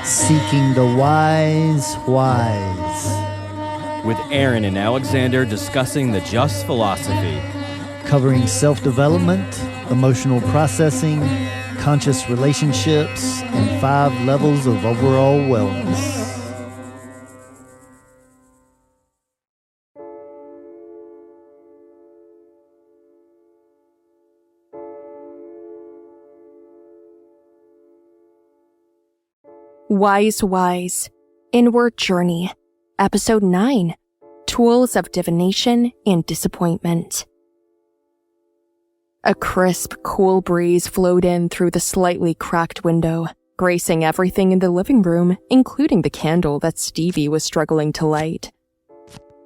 Seeking the wise. With Aaron and Alexander discussing the just philosophy. Covering self-development, emotional processing, conscious relationships, and 5 levels of overall wellness. Wise, Inward Journey, Episode 9, Tools of Divination and Disappointment. A crisp, cool breeze flowed in through the slightly cracked window, gracing everything in the living room, including the candle that Stevie was struggling to light.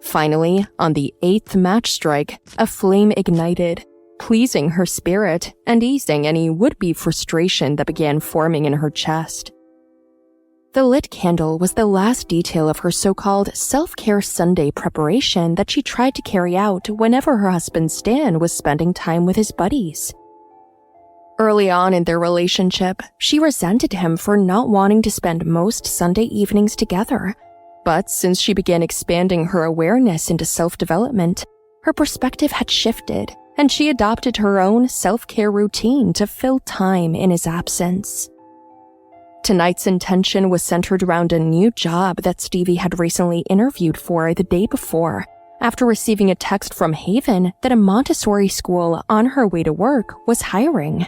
Finally, on the 8th match strike, a flame ignited, pleasing her spirit and easing any would-be frustration that began forming in her chest. The lit candle was the last detail of her so-called self-care Sunday preparation that she tried to carry out whenever her husband Stan was spending time with his buddies. Early on in their relationship, she resented him for not wanting to spend most Sunday evenings together. But since she began expanding her awareness into self-development, her perspective had shifted, and she adopted her own self-care routine to fill time in his absence. Tonight's intention was centered around a new job that Stevie had recently interviewed for the day before, after receiving a text from Haven that a Montessori school on her way to work was hiring.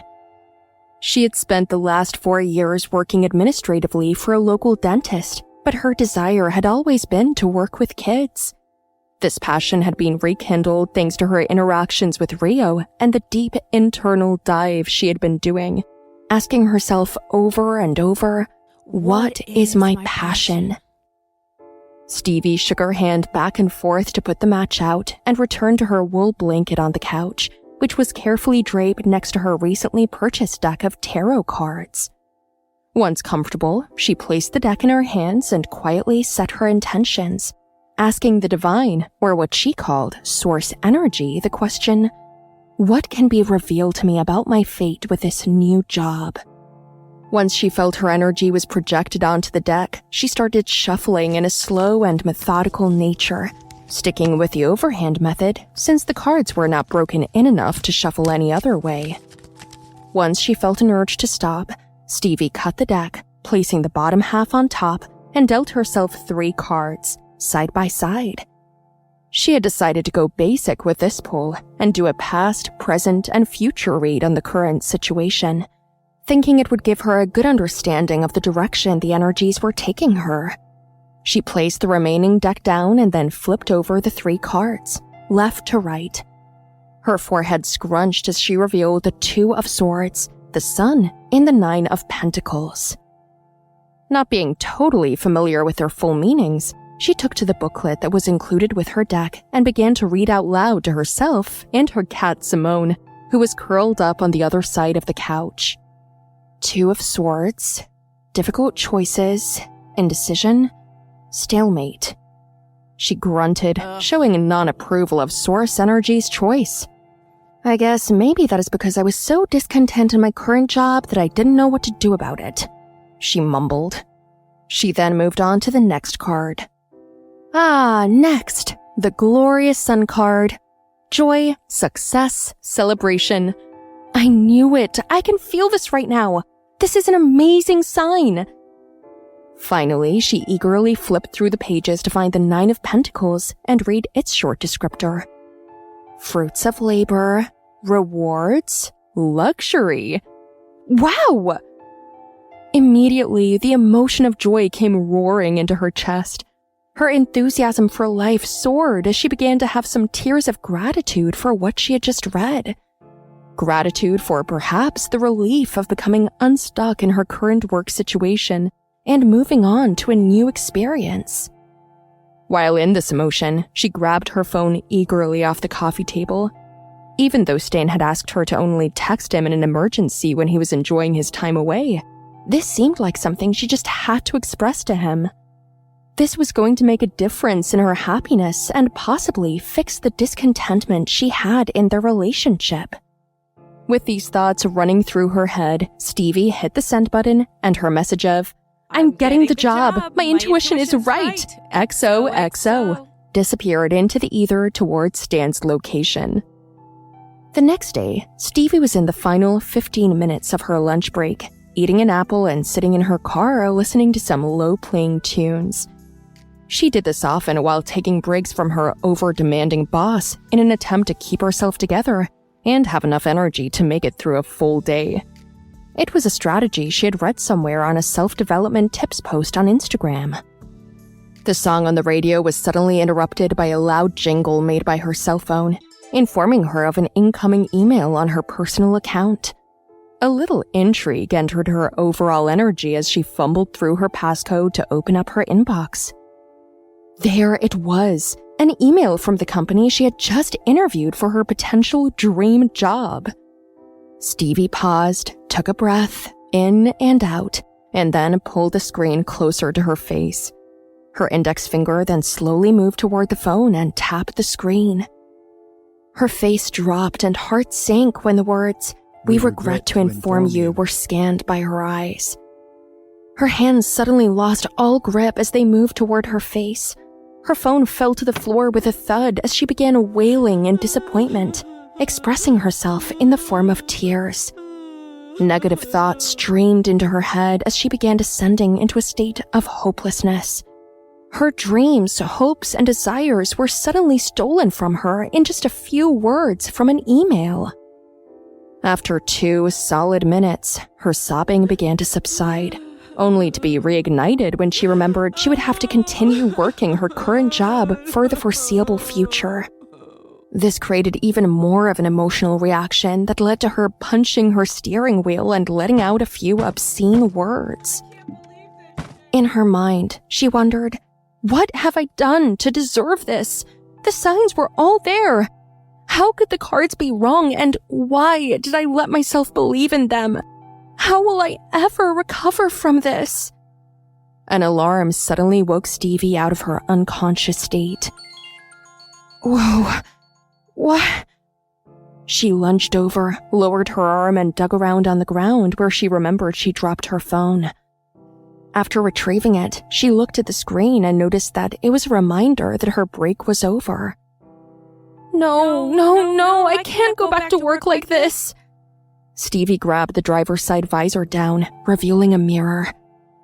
She had spent the last 4 years working administratively for a local dentist, but her desire had always been to work with kids. This passion had been rekindled thanks to her interactions with Rio and the deep internal dive she had been doing, asking herself over and over, what is my passion? Stevie shook her hand back and forth to put the match out and returned to her wool blanket on the couch, which was carefully draped next to her recently purchased deck of tarot cards. Once comfortable, she placed the deck in her hands and quietly set her intentions, asking the divine, or what she called source energy, the question, what can be revealed to me about my fate with this new job? Once she felt her energy was projected onto the deck, she started shuffling in a slow and methodical nature, sticking with the overhand method since the cards were not broken in enough to shuffle any other way. Once she felt an urge to stop, Stevie cut the deck, placing the bottom half on top, and dealt herself 3 cards, side by side. She had decided to go basic with this pull and do a past, present, and future read on the current situation, thinking it would give her a good understanding of the direction the energies were taking her. She placed the remaining deck down and then flipped over the 3 cards, left to right. Her forehead scrunched as she revealed the 2 of Swords, the Sun, and the 9 of Pentacles. Not being totally familiar with their full meanings, she took to the booklet that was included with her deck and began to read out loud to herself and her cat Simone, who was curled up on the other side of the couch. 2 of Swords, difficult choices, indecision, stalemate. She grunted, showing non-approval of Source Energy's choice. I guess maybe that is because I was so discontent in my current job that I didn't know what to do about it, she mumbled. She then moved on to the next card. Next, the glorious Sun card. Joy, success, celebration. I knew it. I can feel this right now. This is an amazing sign. Finally, she eagerly flipped through the pages to find the 9 of Pentacles and read its short descriptor. Fruits of labor, rewards, luxury. Wow! Immediately, the emotion of joy came roaring into her chest. Her enthusiasm for life soared as she began to have some tears of gratitude for what she had just read. Gratitude for perhaps the relief of becoming unstuck in her current work situation and moving on to a new experience. While in this emotion, she grabbed her phone eagerly off the coffee table. Even though Stan had asked her to only text him in an emergency when he was enjoying his time away, this seemed like something she just had to express to him. This was going to make a difference in her happiness and possibly fix the discontentment she had in their relationship. With these thoughts running through her head, Stevie hit the send button and her message of, I'm getting the job. My intuition is right. XOXO. Disappeared into the ether towards Stan's location. The next day, Stevie was in the final 15 minutes of her lunch break, eating an apple and sitting in her car listening to some low-playing tunes. She did this often while taking breaks from her over-demanding boss in an attempt to keep herself together and have enough energy to make it through a full day. It was a strategy she had read somewhere on a self-development tips post on Instagram. The song on the radio was suddenly interrupted by a loud jingle made by her cell phone, informing her of an incoming email on her personal account. A little intrigue entered her overall energy as she fumbled through her passcode to open up her inbox. There it was, an email from the company she had just interviewed for her potential dream job. Stevie paused, took a breath, in and out, and then pulled the screen closer to her face. Her index finger then slowly moved toward the phone and tapped the screen. Her face dropped and heart sank when the words, "We regret to inform you," were scanned by her eyes. Her hands suddenly lost all grip as they moved toward her face. Her phone fell to the floor with a thud as she began wailing in disappointment, expressing herself in the form of tears. Negative thoughts streamed into her head as she began descending into a state of hopelessness. Her dreams, hopes, and desires were suddenly stolen from her in just a few words from an email. After 2 solid minutes, her sobbing began to subside, only to be reignited when she remembered she would have to continue working her current job for the foreseeable future. This created even more of an emotional reaction that led to her punching her steering wheel and letting out a few obscene words. In her mind, she wondered, what have I done to deserve this? The signs were all there. How could the cards be wrong, and why did I let myself believe in them? How will I ever recover from this? An alarm suddenly woke Stevie out of her unconscious state. Whoa, what? She lunged over, lowered her arm, and dug around on the ground where she remembered she dropped her phone. After retrieving it, she looked at the screen and noticed that it was a reminder that her break was over. No, I can't go back to work like this. Stevie grabbed the driver's side visor down, revealing a mirror.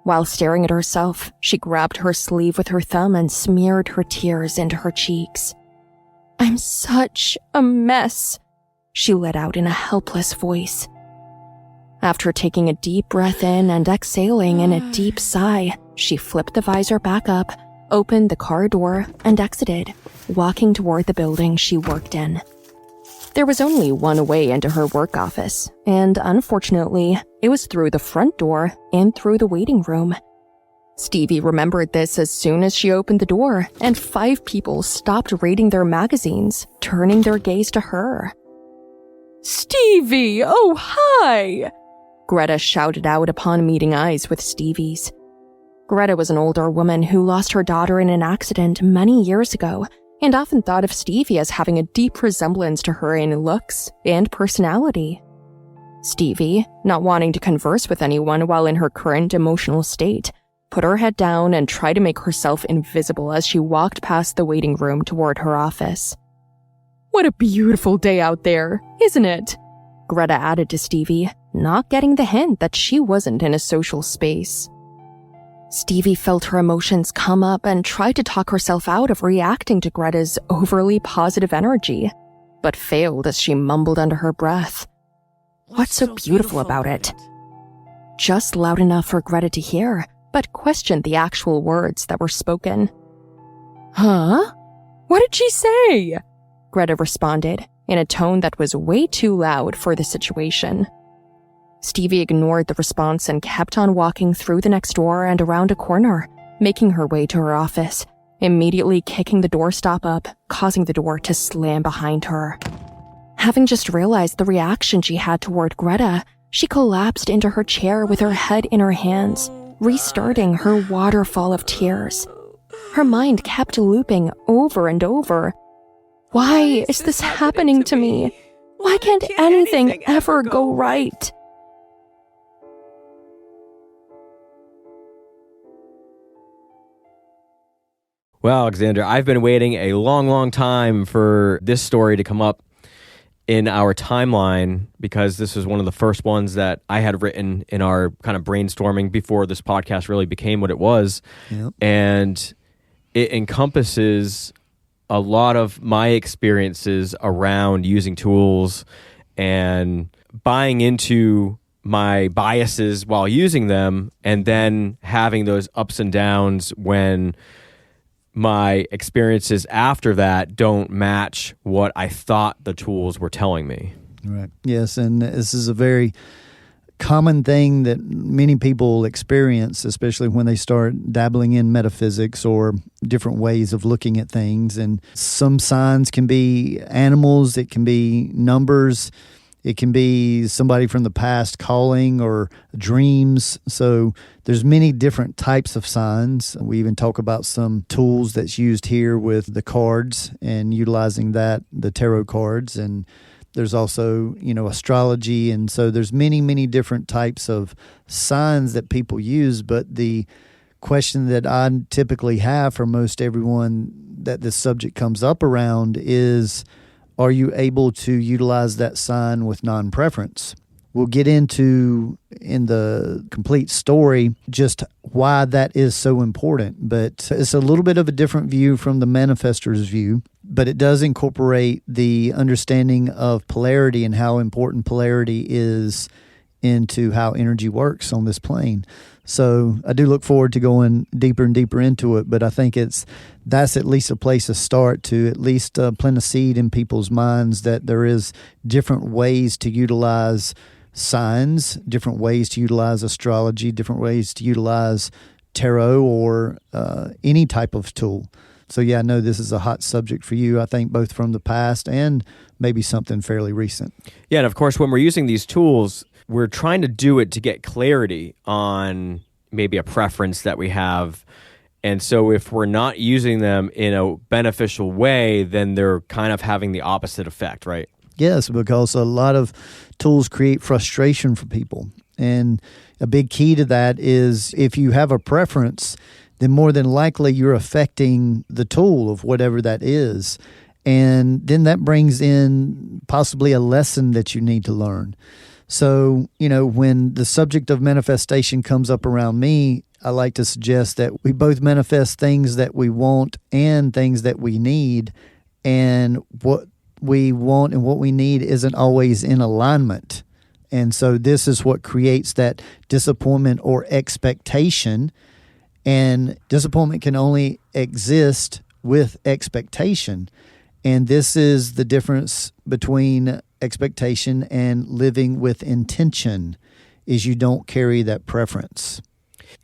While staring at herself, she grabbed her sleeve with her thumb and smeared her tears into her cheeks. I'm such a mess, she let out in a helpless voice. After taking a deep breath in and exhaling in a deep sigh, she flipped the visor back up, opened the car door, and exited, walking toward the building she worked in. There was only one way into her work office, and unfortunately, it was through the front door and through the waiting room. Stevie remembered this as soon as she opened the door, and 5 people stopped reading their magazines, turning their gaze to her. Stevie, oh hi! Greta shouted out upon meeting eyes with Stevie's. Greta was an older woman who lost her daughter in an accident many years ago, and often thought of Stevie as having a deep resemblance to her in looks and personality. Stevie, not wanting to converse with anyone while in her current emotional state, put her head down and tried to make herself invisible as she walked past the waiting room toward her office. What a beautiful day out there, isn't it? Greta added to Stevie, not getting the hint that she wasn't in a social space. Stevie felt her emotions come up and tried to talk herself out of reacting to Greta's overly positive energy, but failed as she mumbled under her breath. What's so beautiful about it? Just loud enough for Greta to hear, but questioned the actual words that were spoken. Huh? What did she say? Greta responded, in a tone that was way too loud for the situation. Stevie ignored the response and kept on walking through the next door and around a corner, making her way to her office, immediately kicking the doorstop up, causing the door to slam behind her. Having just realized the reaction she had toward Greta, she collapsed into her chair with her head in her hands, restarting her waterfall of tears. Her mind kept looping over and over. Why is this happening to me? Why can't anything ever go right? Well, Alexander, I've been waiting a long, long time for this story to come up in our timeline because this was one of the first ones that I had written in our kind of brainstorming before this podcast really became what it was. Yep. And it encompasses a lot of my experiences around using tools and buying into my biases while using them, and then having those ups and downs when my experiences after that don't match what I thought the tools were telling me. Right. Yes, and this is a very common thing that many people experience, especially when they start dabbling in metaphysics or different ways of looking at things. And some signs can be animals, it can be numbers, it can be somebody from the past calling or dreams. So there's many different types of signs. We even talk about some tools that's used here with the cards and utilizing that, the tarot cards. And there's also, astrology. And so there's many, many different types of signs that people use. But the question that I typically have for most everyone that this subject comes up around is, are you able to utilize that sign with non-preference? We'll get into, in the complete story, just why that is so important. But it's a little bit of a different view from the manifestor's view, but it does incorporate the understanding of polarity and how important polarity is into how energy works on this plane. So I do look forward to going deeper and deeper into it, but I think that's at least a place to start, to at least plant a seed in people's minds that there is different ways to utilize signs, different ways to utilize astrology, different ways to utilize tarot or any type of tool. So yeah, I know this is a hot subject for you, I think, both from the past and maybe something fairly recent. Yeah, and of course, when we're using these tools, we're trying to do it to get clarity on maybe a preference that we have. And so if we're not using them in a beneficial way, then they're kind of having the opposite effect, right? Yes, because a lot of tools create frustration for people. And a big key to that is if you have a preference, then more than likely you're affecting the tool of whatever that is. And then that brings in possibly a lesson that you need to learn. So, when the subject of manifestation comes up around me, I like to suggest that we both manifest things that we want and things that we need. And what we want and what we need isn't always in alignment. And so this is what creates that disappointment or expectation. And disappointment can only exist with expectation. And this is the difference between expectation and living with intention, is you don't carry that preference.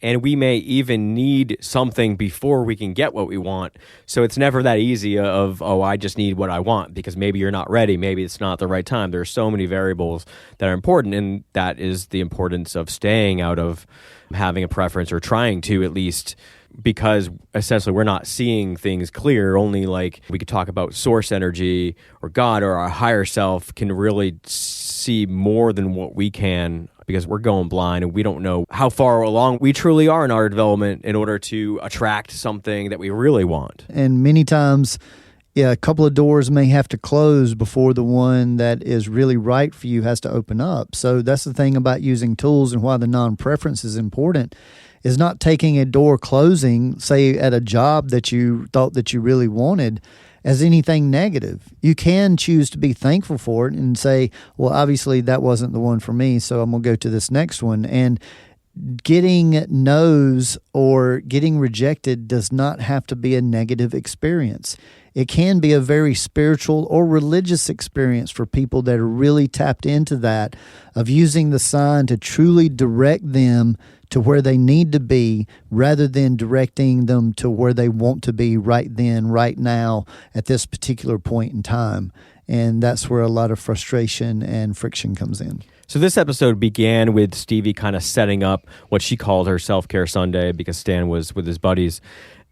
And we may even need something before we can get what we want. So it's never that easy of, I just need what I want, because maybe you're not ready. Maybe it's not the right time. There are so many variables that are important, and that is the importance of staying out of having a preference, or trying to at least, because essentially we're not seeing things clear. Only like we could talk about source energy or God or our higher self can really see more than what we can, because we're going blind and we don't know how far along we truly are in our development in order to attract something that we really want. And many times, a couple of doors may have to close before the one that is really right for you has to open up. So that's the thing about using tools, and why the non-preference is important, is not taking a door closing, say at a job that you thought that you really wanted, as anything negative. You can choose to be thankful for it and say, well, obviously that wasn't the one for me, so I'm going to go to this next one. And getting no's or getting rejected does not have to be a negative experience. It can be a very spiritual or religious experience for people that are really tapped into that, of using the sign to truly direct them to where they need to be, rather than directing them to where they want to be right then, right now, at this particular point in time. And that's where a lot of frustration and friction comes in. So this episode began with Stevie kind of setting up what she called her self-care Sunday, because Stan was with his buddies.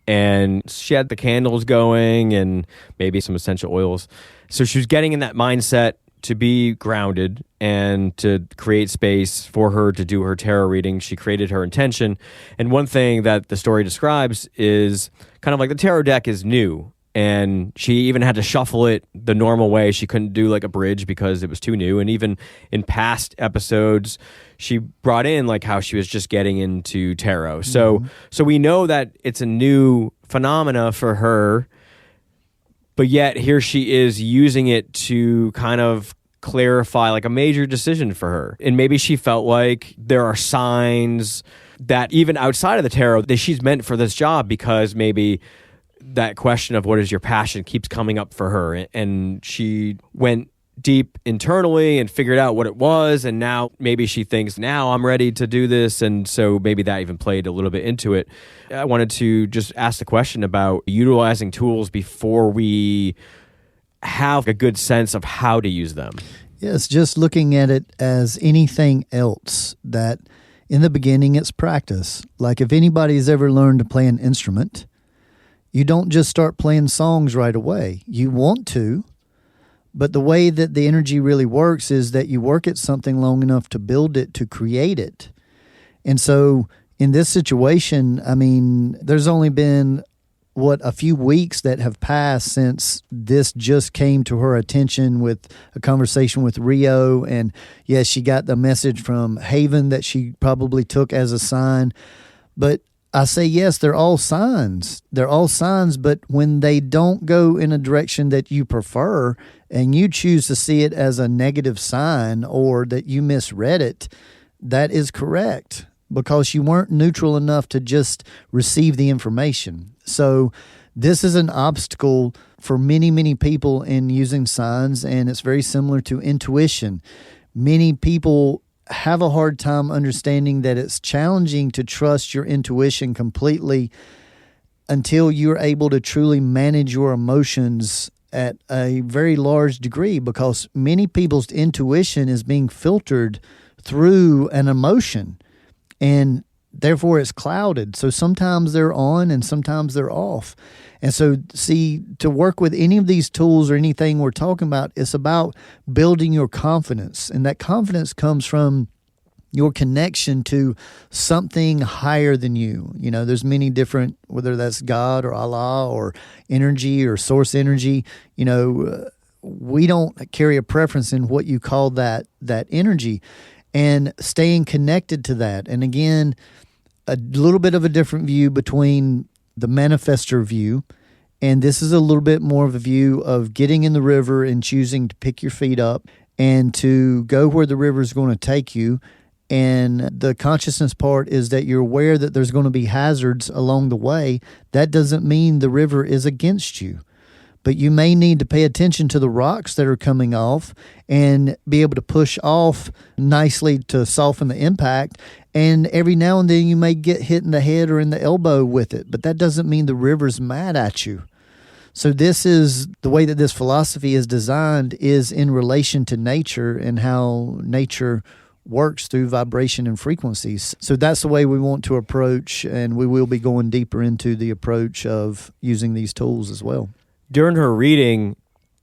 And she had the candles going and maybe some essential oils. So she was getting in that mindset, to be grounded and to create space for her to do her tarot reading. She created her intention. And one thing that the story describes is kind of like the tarot deck is new. And she even had to shuffle it the normal way. She couldn't do like a bridge because it was too new. And even in past episodes, she brought in like how she was just getting into tarot. So we know that it's a new phenomena for her, but yet here she is using it to kind of clarify like a major decision for her. And maybe she felt like there are signs that even outside of the tarot that she's meant for this job, because maybe that question of what is your passion keeps coming up for her. And she went deep internally and figured out what it was. And now maybe she thinks, now I'm ready to do this. And so maybe that even played a little bit into it. I wanted to just ask the question about utilizing tools before we have a good sense of how to use them. Yes, just looking at it as anything else, that in the beginning it's practice. Like if anybody's ever learned to play an instrument, you don't just start playing songs right away. You want to, but the way that the energy really works is that you work at something long enough to build it, to create it. And so in this situation, I mean, there's only been, a few weeks that have passed since this just came to her attention with a conversation with Rio. And yes, she got the message from Haven that she probably took as a sign. But I say, yes, they're all signs. They're all signs, but when they don't go in a direction that you prefer and you choose to see it as a negative sign or that you misread it, that is correct because you weren't neutral enough to just receive the information. So this is an obstacle for many, many people in using signs, and it's very similar to intuition. Many people have a hard time understanding that it's challenging to trust your intuition completely until you're able to truly manage your emotions at a very large degree, because many people's intuition is being filtered through an emotion and therefore it's clouded. So sometimes they're on and sometimes they're off. And so, see, to work with any of these tools or anything we're talking about, it's about building your confidence. And that confidence comes from your connection to something higher than you. You know, there's many different, whether that's God or Allah or energy or source energy. You know, we don't carry a preference in what you call that energy, and staying connected to that. And again, a little bit of a different view between the manifestor view, and this is a little bit more of a view of getting in the river and choosing to pick your feet up and to go where the river is going to take you. And the consciousness part is that you're aware that there's going to be hazards along the way. That doesn't mean the river is against you, but you may need to pay attention to the rocks that are coming off and be able to push off nicely to soften the impact. And every now and then you may get hit in the head or in the elbow with it, but that doesn't mean the river's mad at you. So this is the way that this philosophy is designed, is in relation to nature and how nature works through vibration and frequencies. So that's the way we want to approach, and we will be going deeper into the approach of using these tools as well. During her reading,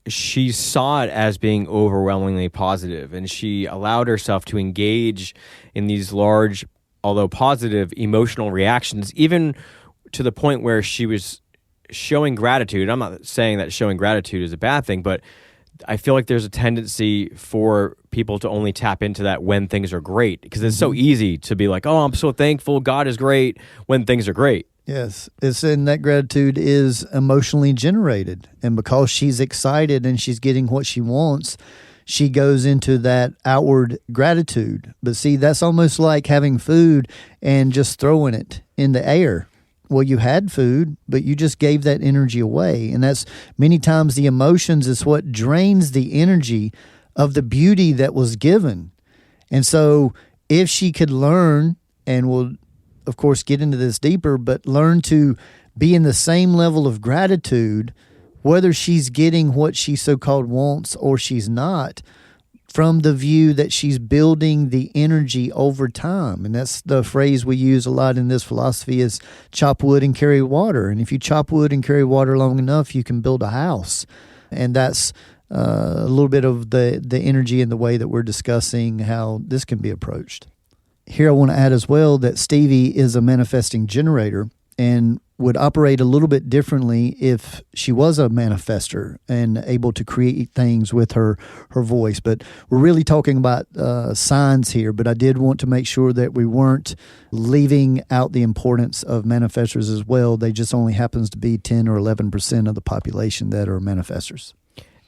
she saw it as being overwhelmingly positive, and she allowed herself to engage in these large, although positive, emotional reactions, even to the point where she was showing gratitude. I'm not saying that showing gratitude is a bad thing, but I feel like there's a tendency for people to only tap into that when things are great, because it's so easy to be like, oh, I'm so thankful, God is great, when things are great. Yes, it's in that gratitude is emotionally generated. And because she's excited and she's getting what she wants, she goes into that outward gratitude. But see, that's almost like having food and just throwing it in the air. Well, you had food, but you just gave that energy away. And that's many times the emotions is what drains the energy of the beauty that was given. And so if she could learn, and we'll of course get into this deeper, but learn to be in the same level of gratitude, whether she's getting what she so-called wants or she's not, from the view that she's building the energy over time. And that's the phrase we use a lot in this philosophy is chop wood and carry water. And if you chop wood and carry water long enough, you can build a house. And that's a little bit of the energy and the way that we're discussing how this can be approached. Here I want to add as well that Stevie is a manifesting generator and would operate a little bit differently if she was a manifester and able to create things with her voice. But we're really talking about signs here, but I did want to make sure that we weren't leaving out the importance of manifestors as well. They just only happens to be 10 or 11% of the population that are manifestors.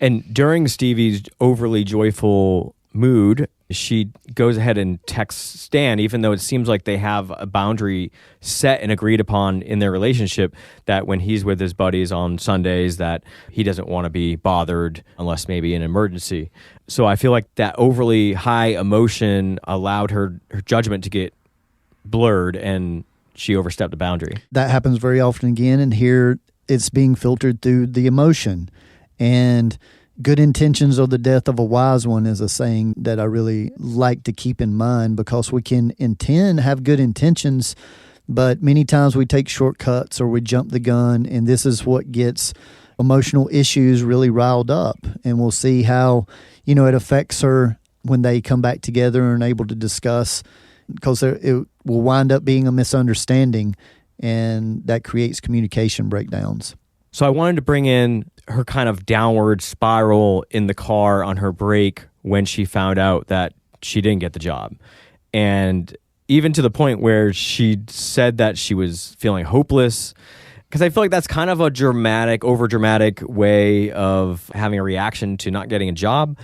And during Stevie's overly joyful mood, she goes ahead and texts Stan, even though it seems like they have a boundary set and agreed upon in their relationship, that when he's with his buddies on Sundays, that he doesn't want to be bothered unless maybe an emergency. So I feel like that overly high emotion allowed her judgment to get blurred, and she overstepped a boundary. That happens very often again, and here it's being filtered through the emotion. And good intentions are the death of a wise one is a saying that I really like to keep in mind, because we can have good intentions, but many times we take shortcuts or we jump the gun, and this is what gets emotional issues really riled up. And we'll see how, it affects her when they come back together and able to discuss, because it will wind up being a misunderstanding, and that creates communication breakdowns. So I wanted to bring in her kind of downward spiral in the car on her break when she found out that she didn't get the job. And even to the point where she said that she was feeling hopeless, because I feel like that's kind of a over-dramatic way of having a reaction to not getting a job.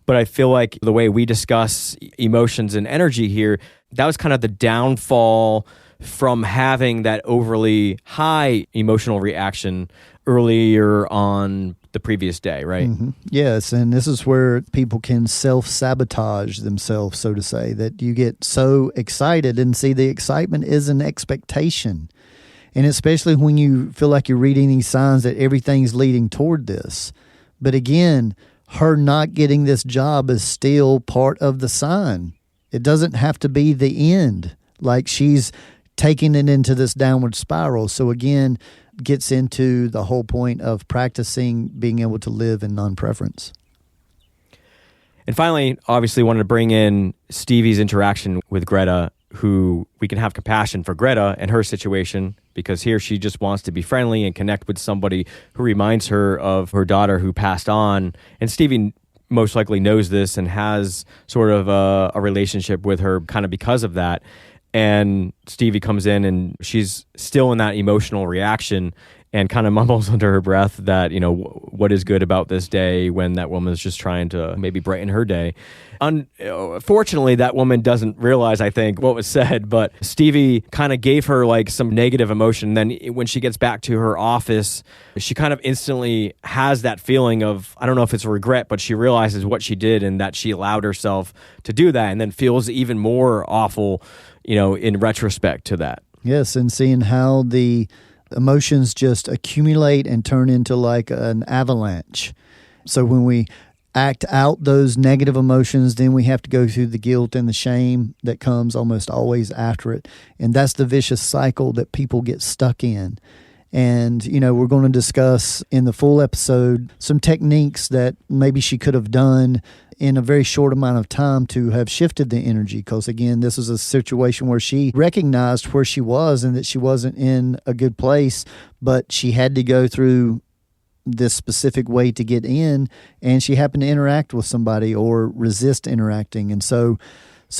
But I feel like the way we discuss emotions and energy here, that was kind of the downfall from having that overly high emotional reaction earlier on the previous day, right? Mm-hmm. Yes, and this is where people can self-sabotage themselves, so to say, that you get so excited, and see, the excitement is an expectation. And especially when you feel like you're reading these signs that everything's leading toward this. But again, her not getting this job is still part of the sign. It doesn't have to be the end. Like, she's taking it into this downward spiral. So again, gets into the whole point of practicing being able to live in non-preference. And finally, obviously wanted to bring in Stevie's interaction with Greta, who we can have compassion for Greta and her situation, because here she just wants to be friendly and connect with somebody who reminds her of her daughter who passed on. And Stevie most likely knows this and has sort of a relationship with her kind of because of that. And Stevie comes in and she's still in that emotional reaction and kind of mumbles under her breath that, what is good about this day, when that woman is just trying to maybe brighten her day. Unfortunately, that woman doesn't realize, I think, what was said, but Stevie kind of gave her like some negative emotion. Then when she gets back to her office, she kind of instantly has that feeling of, I don't know if it's a regret, but she realizes what she did and that she allowed herself to do that, and then feels even more awful, in retrospect to that. Yes, and seeing how the emotions just accumulate and turn into like an avalanche. So when we act out those negative emotions, then we have to go through the guilt and the shame that comes almost always after it. And that's the vicious cycle that people get stuck in. And, we're going to discuss in the full episode some techniques that maybe she could have done in a very short amount of time to have shifted the energy. Because again, this is a situation where she recognized where she was and that she wasn't in a good place, but she had to go through this specific way to get in, and she happened to interact with somebody or resist interacting. And so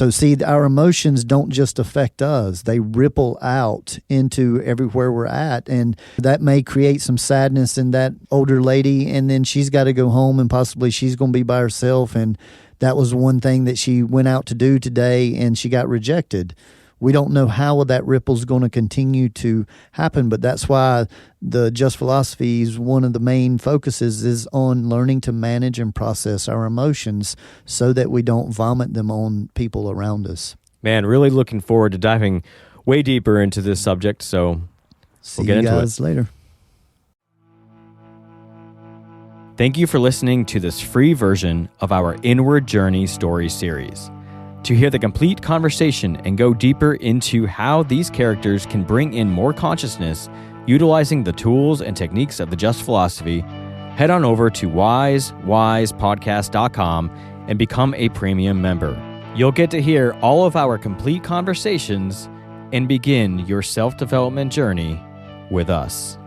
see, our emotions don't just affect us. They ripple out into everywhere we're at. And that may create some sadness in that older lady. And then she's got to go home, and possibly she's going to be by herself. And that was one thing that she went out to do today, and she got rejected. We don't know how that ripple is going to continue to happen, but that's why the Just Philosophies, one of the main focuses is on learning to manage and process our emotions so that we don't vomit them on people around us. Man, really looking forward to diving way deeper into this subject, so we'll get into it. See you guys later. Thank you for listening to this free version of our Inward Journey story series. To hear the complete conversation and go deeper into how these characters can bring in more consciousness, utilizing the tools and techniques of the Just Philosophy, head on over to wisewisepodcast.com and become a premium member. You'll get to hear all of our complete conversations and begin your self-development journey with us.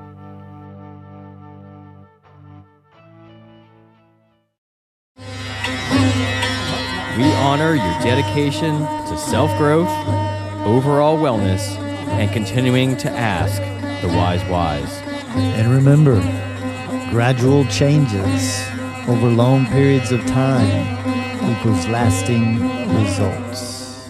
We honor your dedication to self-growth, overall wellness, and continuing to ask the wise whys. And remember, gradual changes over long periods of time equals lasting results.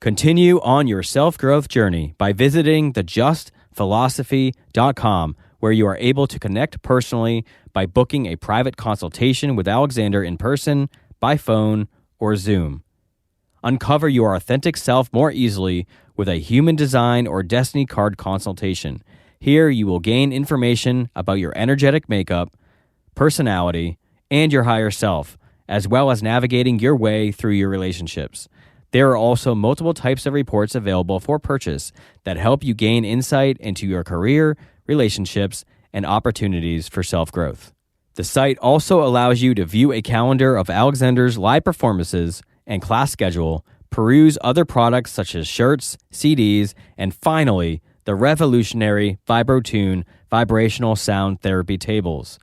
Continue on your self-growth journey by visiting thejustphilosophy.com, where you are able to connect personally by booking a private consultation with Alexander in person, by phone, or Zoom. Uncover your authentic self more easily with a human design or destiny card consultation. Here you will gain information about your energetic makeup, personality, and your higher self, as well as navigating your way through your relationships. There are also multiple types of reports available for purchase that help you gain insight into your career, relationships, and opportunities for self-growth. The site also allows you to view a calendar of Alexander's live performances and class schedule, peruse other products such as shirts, CDs, and finally, the revolutionary VibroTune vibrational sound therapy tables.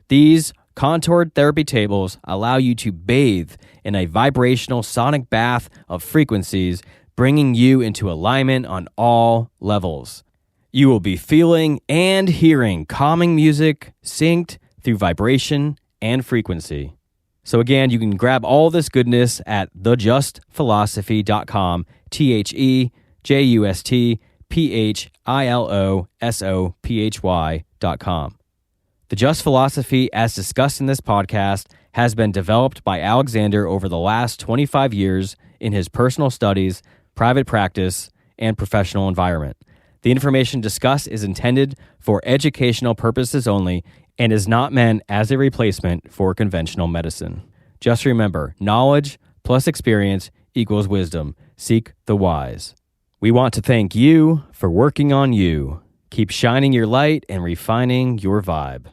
These contoured therapy tables allow you to bathe in a vibrational sonic bath of frequencies, bringing you into alignment on all levels. You will be feeling and hearing calming music synced through vibration and frequency. So again, you can grab all this goodness at thejustphilosophy.com, thejustphilosophy.com. The Just Philosophy, as discussed in this podcast, has been developed by Alexander over the last 25 years in his personal studies, private practice, and professional environment. The information discussed is intended for educational purposes only and is not meant as a replacement for conventional medicine. Just remember, knowledge plus experience equals wisdom. Seek the wise. We want to thank you for working on you. Keep shining your light and refining your vibe.